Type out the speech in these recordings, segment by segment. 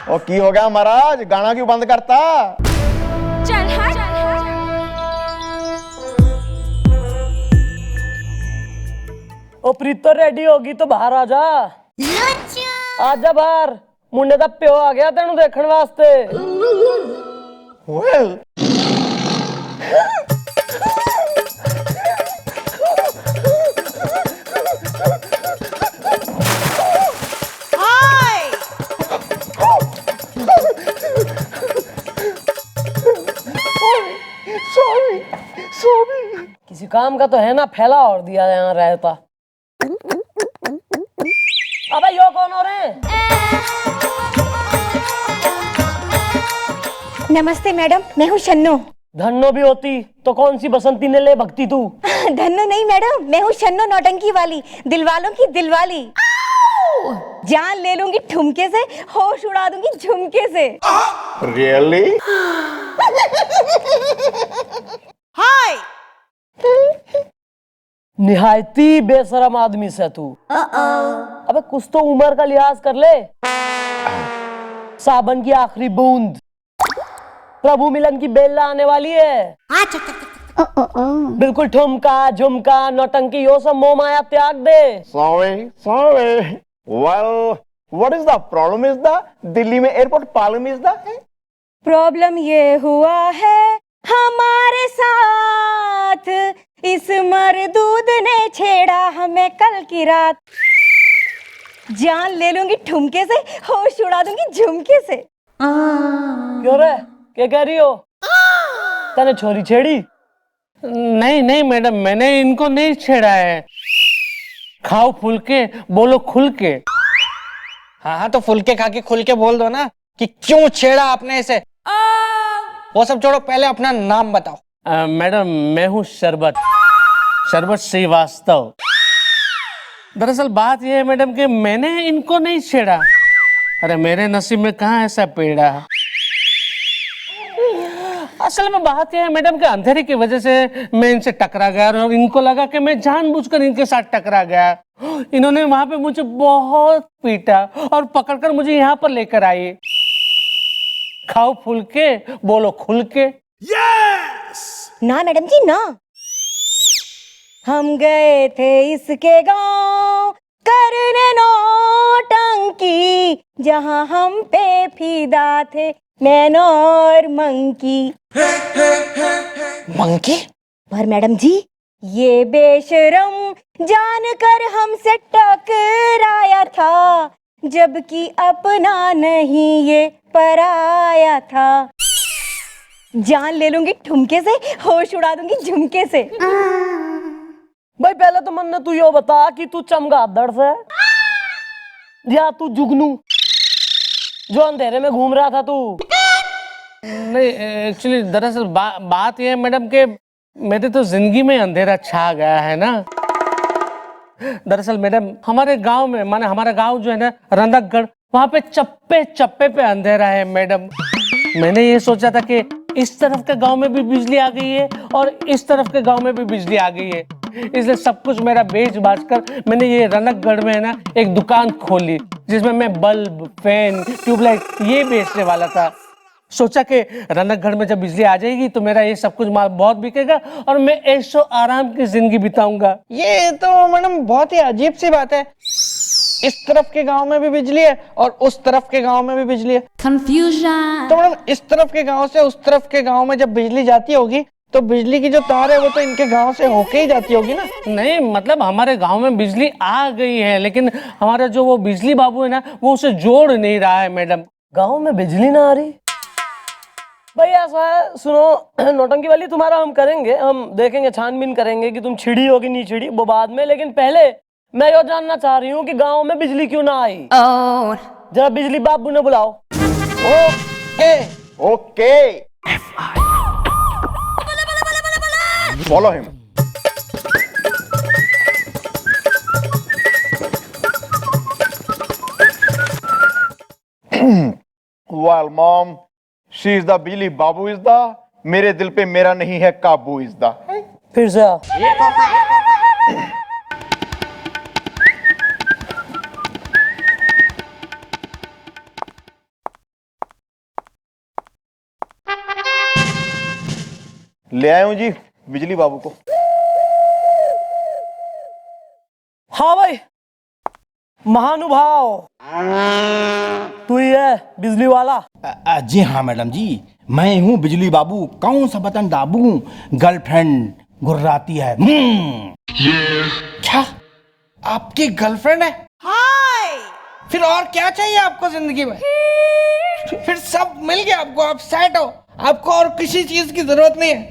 ओ की हो गया महाराज, गाना क्यों बंद करता? चल हट। ओ प्रीतो रेडी होगी तो बाहर आ जा। आजा बाहर, मुंडे दा प्यो आ गया तेनू देखण वास्ते। Well sorry sorry. किसी काम का तो है ना, फैला और दिया यहाँ रहता। अबे यो कौन हो रहे? नमस्ते मैडम, मैं हूँ शन्नो। धन्नो भी होती तो कौन सी बसंती ने ले भक्ति तू? धन्नो नहीं मैडम, मैं हूँ शन्नो नौटंकी वाली, दिलवालों की दिलवाली। जान ले लूंगी ठुमके से, होश उड़ा दूंगी झुमके से। रियली? हाय। निहायती बेशरम आदमी से तू। अबे कुछ तो उम्र का लिहाज कर ले। सावन की आखिरी बूंद, प्रभु मिलन की बेला आने वाली है। बिल्कुल ठुमका झुमका नौटंकी यो सब मोह माया त्याग दे। Sorry. Well what is the problem is the Delhi में airport problem is the problem ये हुआ है हमारे साथ, इस मरदूद ने छेड़ा हमें कल की रात। जान ले लूंगी ठुमके से, होश उड़ा दूंगी झुमके से। क्यों रे, क्या कह रही हो? तने छोरी छेड़ी? नहीं मैडम, मैंने इनको नहीं छेड़ा है। खाओ फुल के, बोलो खुल के। हाँ तो फुल के खा के खुल के बोल दो ना कि क्यों छेड़ा आपने इसे। वो सब छोड़ो, पहले अपना नाम बताओ। मैडम मैं हूँ शरबत श्रीवास्तव। दरअसल बात यह है मैडम कि मैंने इनको नहीं छेड़ा। अरे मेरे नसीब में कहाँ ऐसा पेड़ा। असल में बात यह है मैडम कि अंधेरे की वजह से मैं इनसे टकरा गया और इनको लगा कि मैं जानबूझकर इनके साथ टकरा गया। इन्होंने वहां पे मुझे बहुत पीटा और पकड़कर मुझे यहाँ पर लेकर आई। खाओ फुल के, बोलो खुल के। ना मैडम जी ना, हम गए थे इसके गांव करने नौटंकी, जहां हम पे फिदा थे मैन और मंकी। मंकी? पर मैडम जी ये बेशरम जानकर हमसे टकराया था, जबकि अपना नहीं ये पराया था। जान ले लूंगी ठुमके से, होश उड़ा दूंगी झुमके से। भाई पहले तो मन ने तू यो बता कि तू चमगादड़ से या तू जुगनू जो अंधेरे में घूम रहा था तू? नहीं एक्चुअली दरअसल बात यह है मैडम कि मेरे तो जिंदगी में अंधेरा छा गया है ना। दरअसल मैडम हमारे गांव में, माने हमारा गांव जो है ना रंधकगढ़, वहां पे चप्पे चप्पे पे अंधेरा है मैडम। मैंने ये सोचा था कि इस तरफ के गांव में भी बिजली आ गई है और इस तरफ के गांव में भी बिजली आ गई है, इसलिए सब कुछ मेरा बेच बाच कर मैंने ये रनकगढ़ में है ना एक दुकान खोली जिसमें मैं बल्ब, फैन, ट्यूबलाइट ये बेचने वाला था। सोचा कि रनकगढ़ में जब बिजली आ जाएगी तो मेरा ये सब कुछ माल बहुत बिकेगा और मैं ऐशो आराम की जिंदगी बिताऊंगा। ये तो मैडम बहुत ही अजीब सी बात है। इस तरफ के गांव में भी बिजली है और उस तरफ के गांव में भी बिजली है। कंफ्यूजन। तो मैडम इस तरफ के गांव से उस तरफ के गांव में जब बिजली जाती होगी तो बिजली की जो तार है वो तो इनके गांव से होके ही जाती होगी ना। नहीं मतलब हमारे गांव में बिजली आ गई है, लेकिन हमारा जो वो बिजली बाबू है ना वो उसे जोड़ नहीं रहा है मैडम। गांव में बिजली ना आ रही? भाई ऐसा है, सुनो नौटंकी वाली, तुम्हारा हम करेंगे, हम देखेंगे, छानबीन करेंगे कि तुम छिड़ी हो कि नहीं छिड़ी, वो बाद में। लेकिन पहले मैं ये जानना चाह रही हूँ कि गांव में बिजली क्यों ना आई। जरा बिजली बाबू ने बुलाओ। Okay okay follow him. Well, mom, she is the Billy Babu is the, मेरे दिल पे मेरा नहीं है काबू is the। फिर से आ। ले आया हूं जी बिजली बाबू को। हाँ भाई, महानुभाव तू ही है बिजली वाला? जी हाँ मैडम जी, मैं हूँ बिजली बाबू। कौन सा बटन दाबूं? गर्लफ्रेंड गुर्राती है। क्या आपकी गर्लफ्रेंड है? हाय। फिर और क्या चाहिए आपको जिंदगी में? फिर सब मिल गया आपको, आप सेट हो, आपको और किसी चीज की जरूरत नहीं है।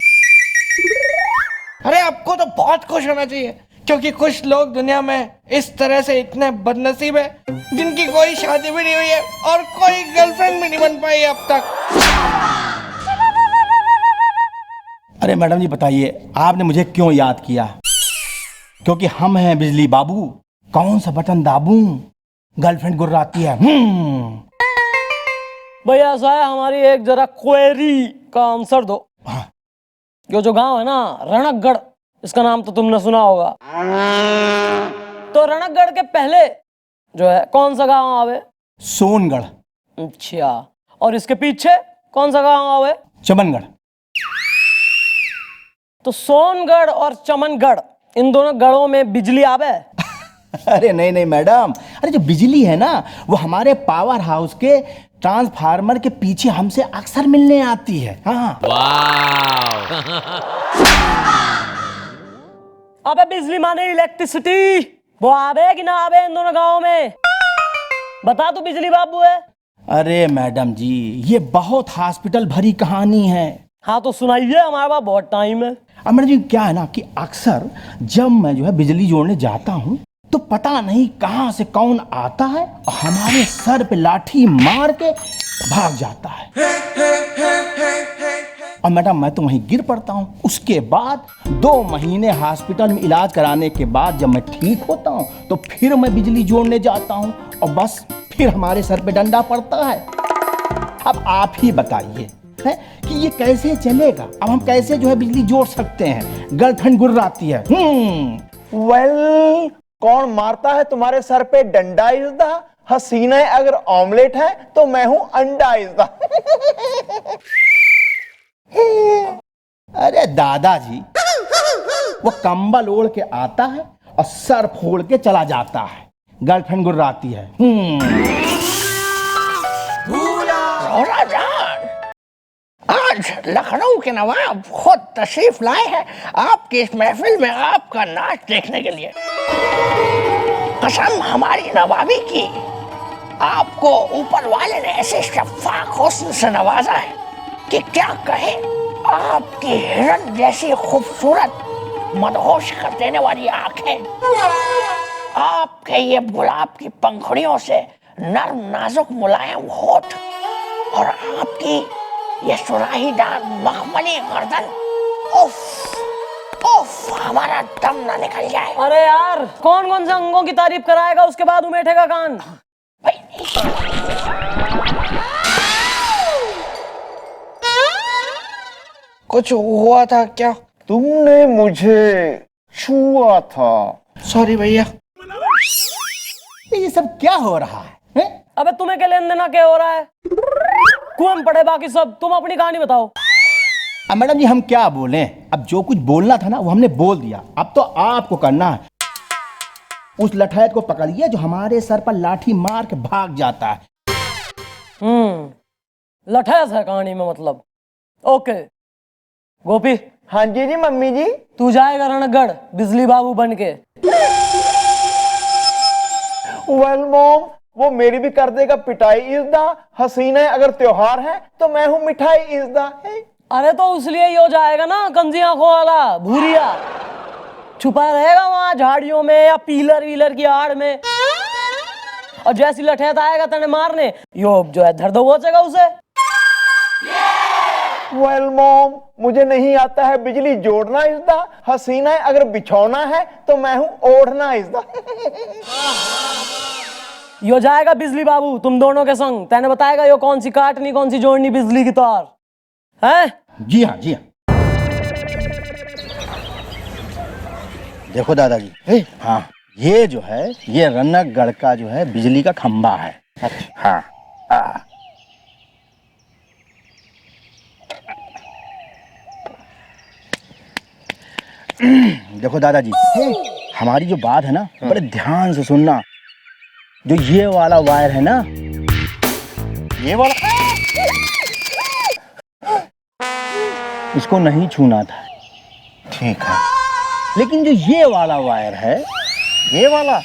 अरे आपको तो बहुत खुश होना चाहिए, क्योंकि कुछ लोग दुनिया में इस तरह से इतने बदनसीब है जिनकी कोई शादी भी नहीं हुई है और कोई गर्लफ्रेंड भी नहीं बन पाई अब तक। अरे मैडम जी बताइए, आपने मुझे क्यों याद किया? क्योंकि हम हैं बिजली बाबू। कौन सा बटन दाबूं? गर्लफ्रेंड गुर्राती है। भैया ऐसा है, हमारी एक जरा क्वेरी का आंसर दो। हाँ। ये जो गांव है ना रणकगढ़, इसका नाम तो तुमने सुना होगा। तो रणकगढ़ के पहले जो है कौन सा गांव आवे? सोनगढ़। अच्छा, और इसके पीछे कौन सा गांव आवे? चमनगढ़। तो सोनगढ़ और चमनगढ़, इन दोनों गढ़ों में बिजली आवे? अरे नहीं नहीं मैडम, अरे जो बिजली है ना वो हमारे पावर हाउस के ट्रांसफार्मर के पीछे हमसे अक्सर मिलने आती है। हाँ। अबे बिजली माने इलेक्ट्रिसिटी, वो आवे कि ना आवे इन दोनों गांवों में? बता तू बिजली बाबू है। अरे मैडम जी, ये बहुत हॉस्पिटल भरी कहानी है। हाँ तो सुनाइए, हमारे पास बहुत टाइम है। अब मैडम जी क्या है ना कि अक्सर जब मैं जो है बिजली जोड़ने जाता हूँ तो पता नहीं कहां से कौन आता है और हमारे सर पे लाठी मार के भाग जाता है। और मैडम मैं तो वहीं गिर पड़ता हूँ। उसके बाद 2 महीने हॉस्पिटल में इलाज कराने के बाद जब मैं ठीक होता हूँ तो फिर मैं बिजली जोड़ने जाता हूँ और बस फिर हमारे सर पे डंडा पड़ता है। अब आप ही बताइए है कि ये कैसे चलेगा? अब हम कैसे जो है बिजली जोड़ सकते हैं? गर्लफ्रेंड गुर्राती है। वेल, कौन मारता है तुम्हारे सर पे डंडा? इज द हसीना अगर ऑमलेट है तो मैं हूं अंडा। इज द अरे दादाजी, वो कंबल ओढ़ के आता है और सर फोड़ के चला जाता है। गर्लफ्रेंड गुर्राती है। आज लखनऊ के नवाब खुद तशरीफ लाए हैं आपकी इस महफिल में आपका नाच देखने के लिए। कसम हमारी नवाबी की, आपको ऊपर वाले ने ऐसे शफ़ाक़ हुस्न से नवाजा है कि क्या कहे। आपकी हिरन जैसी खूबसूरत मदहोश कर देने वाली आंखें, आपके ये गुलाब की पंखुड़ियों से नर्म नाजुक मुलायम होठ और आपकी ये सुराहीदार मखमली गर्दन, उफ उफ, हमारा दम ना निकल जाए। अरे यार, कौन कौन से अंगों की तारीफ कराएगा, उसके बाद उमेठेगा कान। कुछ हुआ था क्या? तुमने मुझे छुआ था। सॉरी भैया। ये सब क्या हो रहा है? अबे तुम्हें क्या लेन देना क्या हो रहा है? कुएं पड़े बाकी सब, तुम अपनी कहानी बताओ। अब मैडम जी हम क्या बोलें? अब जो कुछ बोलना था ना वो हमने बोल दिया। अब तो आपको करना है। उस लठैत को पकड़िए जो हमारे सर पर लाठी मार के भाग जाता है। लठैत है कहानी में मतलब। ओके गोपी। हाँ जी जी मम्मी जी। तू जाएगा रणगढ़ बिजली बाबू बन के। वेल मॉम, वो मेरी भी कर देगा पिटाई। इज द हसीना अगर त्योहार है तो मैं हूं मिठाई। इज द अरे तो इसलिए ही हो जाएगा ना कंजी आंखों वाला भूरिया, छुपा रहेगा वहां झाड़ियों में या पीलर वीलर की आड़ में, और जैसी लठैत आएगा तेने मारने, यो जो है धर दो बचेगा उसे। वेल मॉम, मुझे नहीं आता है बिजली जोड़ना। इज द हसीना अगर बिछौना है तो मैं हूं ओढ़ना। इज द यो जाएगा बिजली बाबू तुम दोनों के संग। तेने बताएगा यो कौन सी काटनी कौन सी जोड़नी बिजली की तार है। जी हाँ जी हाँ। देखो दादाजी, हाँ ये जो है ये रनकगढ़ का जो है बिजली का खंबा है। हाँ देखो दादाजी, हमारी जो बात है ना, बड़े ध्यान से सुनना। जो ये वाला वायर है ना, ये वाला इसको नहीं छूना था। ठीक है। लेकिन जो ये वाला वायर है, ये वाला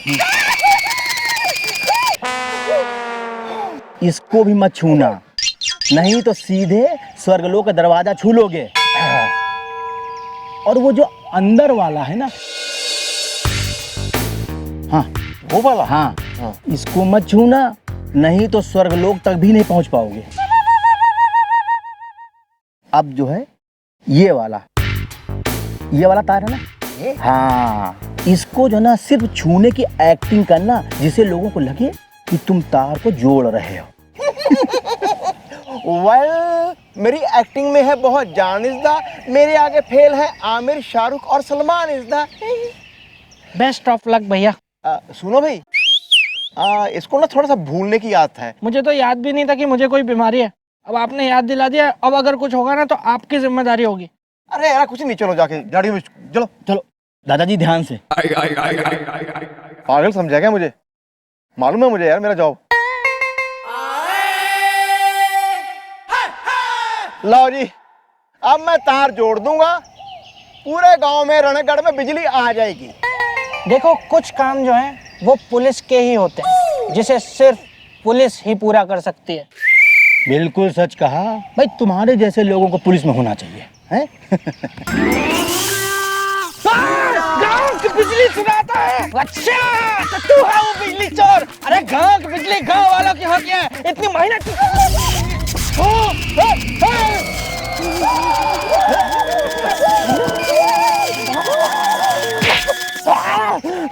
इसको भी मत छूना, नहीं तो सीधे स्वर्गलोक का दरवाजा छू लोगे। और वो जो अंदर वाला है ना, हाँ वो वाला। हाँ, इसको मत छूना, नहीं तो स्वर्गलोक तक भी नहीं पहुंच पाओगे। अब जो है ये वाला तार है ना, ये? हाँ, इसको जो ना सिर्फ छूने की एक्टिंग करना, जिससे लोगों को लगे कि तुम तार को जोड़ रहे हो। वेल, मेरी एक्टिंग में है बहुत जान इज़दा, मेरे आगे फेल है आमिर, शाहरुख और सलमान इज़दा। बेस्ट ऑफ लक भैया। सुनो भाई, इसको ना थोड़ा सा भूलने की आदत है। मुझे तो याद भी नहीं था कि मुझे कोई बीमारी है, अब आपने याद दिला दिया। अब अगर कुछ होगा ना तो आपकी जिम्मेदारी होगी। अरे यार कुछ नहीं, चलो जाके गाड़ियों में चलो। चलो दादाजी ध्यान से। पागल समझा क्या मुझे? मालूम है मुझे यार मेरा जॉब। लो जी, अब मैं तार जोड़ दूंगा, पूरे गांव में रणगढ़ में बिजली आ जाएगी। देखो, कुछ काम जो है वो पुलिस के ही होते हैं, जिसे सिर्फ पुलिस ही पूरा कर सकती है। बिल्कुल सच कहा भाई, तुम्हारे जैसे लोगों को पुलिस में होना चाहिए, हैं? गांव की बिजली चुराता है। अच्छा, तो तू है वो बिजली चोर? अरे गांव की बिजली गांव वालों की होती है, इतनी मेहनत।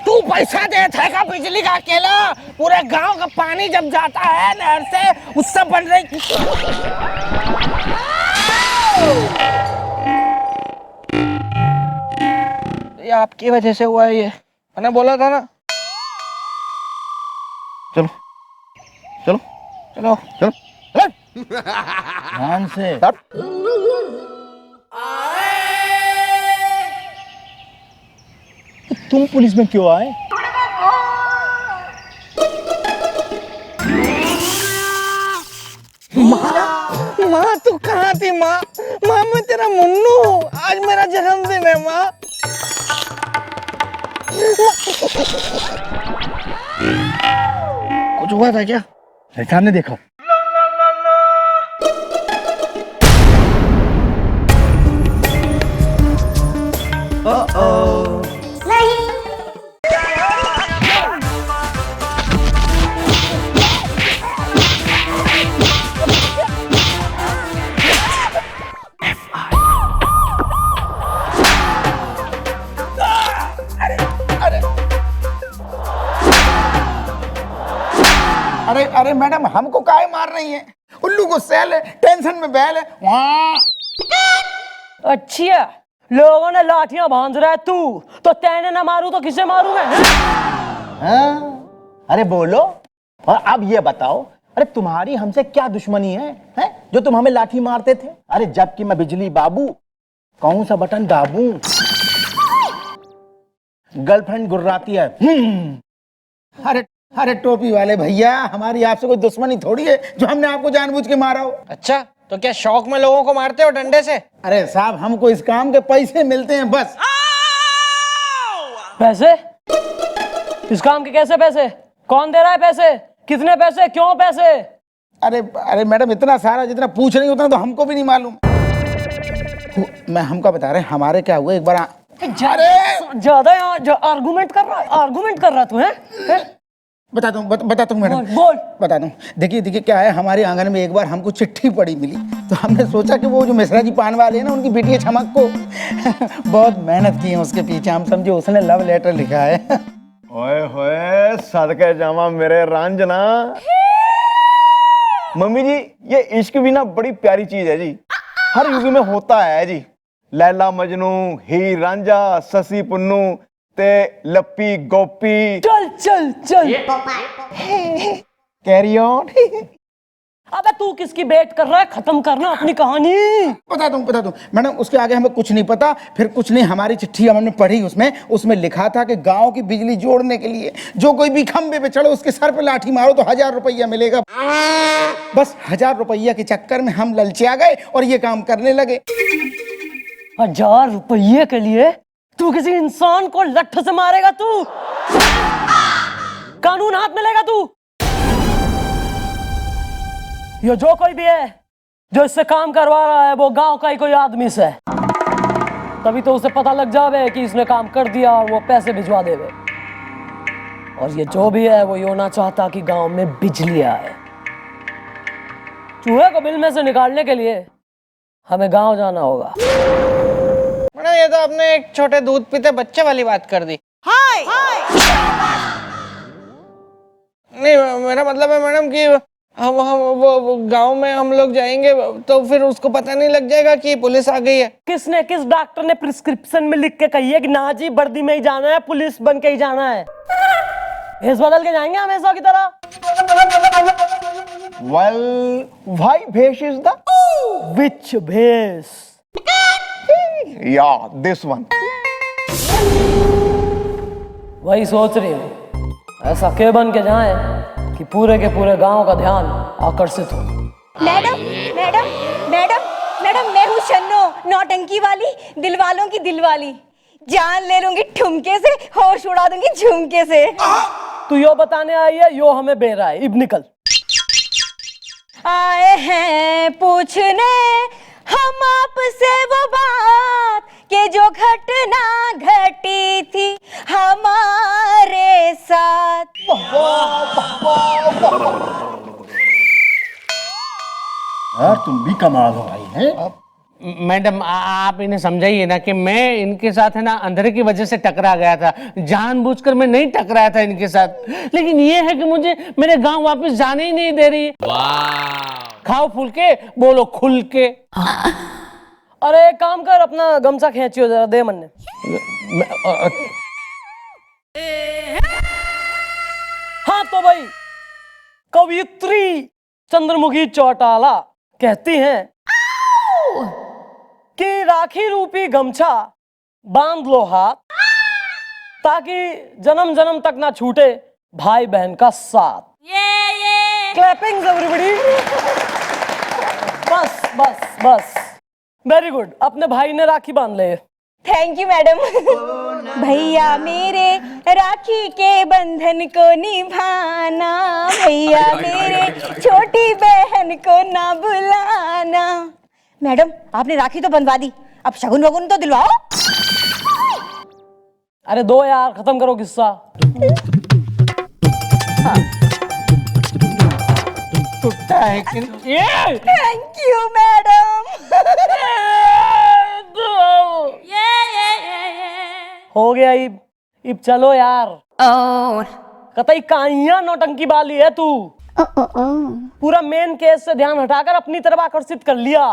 तू पैसा देता है बिजली का अकेला? पूरे गांव का पानी जब जाता है नहर से, उससे बन रही। ये आपकी वजह से हुआ है, ये मैंने बोला था ना। चलो चलो चलो चलो। ध्यान से। तुम पुलिस में क्यों आए? माँ तू कहाँ थी माँ? माँ मैं तेरा मुन्नू हूँ, आज मेरा जन्मदिन है माँ। कुछ हुआ था क्या? सामने देखो। अरे अरे मैडम, हमको काहे मार रही हैं? उल्लू को सैल है, टेंशन में बैल है वहाँ। अच्छा, लोगों ने लाठियां बांध रहा है, तू तो तेने ना मारू तो किसे मारू मैं? हाँ? अरे बोलो, और अब ये बताओ, अरे तुम्हारी हमसे क्या दुश्मनी है, हैं? जो तुम हमें लाठी मारते थे? अरे जबकि मैं बिजली बाबू, कौन सा बटन दाबूं? गर्लफ्रेंड गुर्राती है। अरे अरे टोपी वाले भैया, हमारी आपसे कोई दुश्मनी थोड़ी है जो हमने आपको जानबूझ के मारा हो। अच्छा, तो क्या शौक में लोगों को मारते हो डंडे से? अरे साहब, हमको इस काम के पैसे मिलते हैं बस। पैसे? इस काम के कैसे पैसे? कौन दे रहा है पैसे? कितने पैसे? क्यों पैसे? अरे अरे मैडम, इतना सारा जितना पूछ रही उतना तो हमको भी नहीं मालूम। मैं हमको बता रहे, हमारे क्या हुआ एक बार। अरे ज्यादा आर्गुमेंट कर रहा तू है? बताता हूँ मैडम, बोल। बता दूं। देखिए क्या है, हमारे आंगन में एक बार हमको चिट्ठी पड़ी मिली, तो हमने सोचा कि वो जो मिश्रा जी पान वाले हैं ना, उनकी बेटी चमक को बहुत मेहनत की है उसके पीछे, हम समझे उसने लव लेटर लिखा है। ओए होए, सदके जामा मेरे रंजना। मम्मी जी, ये इश्क भी ना बड़ी प्यारी चीज है जी, हर युग में होता है जी। लैला मजनू, हीर रांझा, ससी पुन्नू ते लप्पी गोपी। चल चल चल, कैरी ऑन। अबे तू किसकी वेट कर रहा है? खत्म करना अपनी कहानी। बता दूं मैडम, उसके आगे हमें कुछ नहीं पता। फिर कुछ नहीं, हमारी चिट्ठी हमने पढ़ी, उसमें लिखा था कि गांव की बिजली जोड़ने के लिए जो कोई भी खंबे पे चढ़ो उसके सर पे लाठी मारो तो 1000 रुपया मिलेगा। बस 1000 रुपया के चक्कर में हम ललचा गए और ये काम करने लगे। 1000 रुपये के लिए तू किसी इंसान को लठ से मारेगा? तू कानून हाथ में लेगा तू? ये जो कोई भी है जो इससे काम करवा रहा है वो गांव का ही कोई आदमी से है, तभी तो उसे पता लग जावे कि इसने काम कर दिया और वो पैसे भिजवा देवे। और ये जो भी है वो ये होना चाहता कि गांव में बिजली आए। चूहे को बिल में से निकालने के लिए हमें गांव जाना होगा। मैडम ये तो आपने एक छोटे दूध पीते बच्चे वाली बात कर दी। नहीं मेरा मतलब है मैडम कि हम वो गांव में हम लोग जाएंगे तो फिर उसको पता नहीं लग जाएगा कि पुलिस आ गई है। किस डॉक्टर ने प्रिस्क्रिप्शन में लिख के कही है कि ना जी वर्दी में ही जाना है, पुलिस बन के ही जाना है? भेष बदल के जाएंगे हमेशा की तरह? Well, why भेष is the? Which भेष? Yeah, this one. वही सोच रही हूँ, ऐसा के बन के जाए कि पूरे के पूरे गांव का ध्यान आकर्षित हो। मैडम मैडम मैडम मैडम, मैं हूँ शन्नो, नौटंकी वाली, दिल वालों की दिल वाली। जान ले लूंगी ठुमके से, होश उड़ा दूंगी झुमके से। तू यो बताने आई है, यो हमें बे रहा है। इब निकल। आए हैं पूछने हम आपसे वो बात कि जो घटना घटी थी हमारे साथ। यार तुम भी कमाल हो भाई हैं। मैडम आप इन्हें समझाइए ना कि मैं इनके साथ है ना अंधेरे की वजह से टकरा गया था, जानबूझकर मैं नहीं टकराया था इनके साथ। लेकिन ये है कि मुझे मेरे गांव वापस जाने ही नहीं दे रही। खाओ फूल के, बोलो खुल के। अरे एक काम कर, अपना गमछा खींचियो जरा, दे मन ने। हाँ तो भाई, कवियत्री चंद्रमुखी चौटाला कहती हैं कि राखी रूपी गमछा बांध लो हाथ, ताकि जन्म जन्म तक ना छूटे भाई बहन का साथ। Clapping everybody. बस बस बस, वेरी गुड। अपने भाई ने राखी बांध ले। Thank you madam. भैया मेरे राखी के बंधन को निभाना, भैया मेरे छोटी बहन को ना बुलाना। मैडम आपने राखी तो बंधवा दी, अब शगुन वगुन तो दिलवाओ। अरे दो यार, खत्म करो किस्सा। टूटा है कि ये? Thank you madam. हो गया इब चलो यार। कतई काइया नौटंकी वाली है तू। पूरा मेन केस से ध्यान हटाकर अपनी तरफ आकर्षित कर लिया।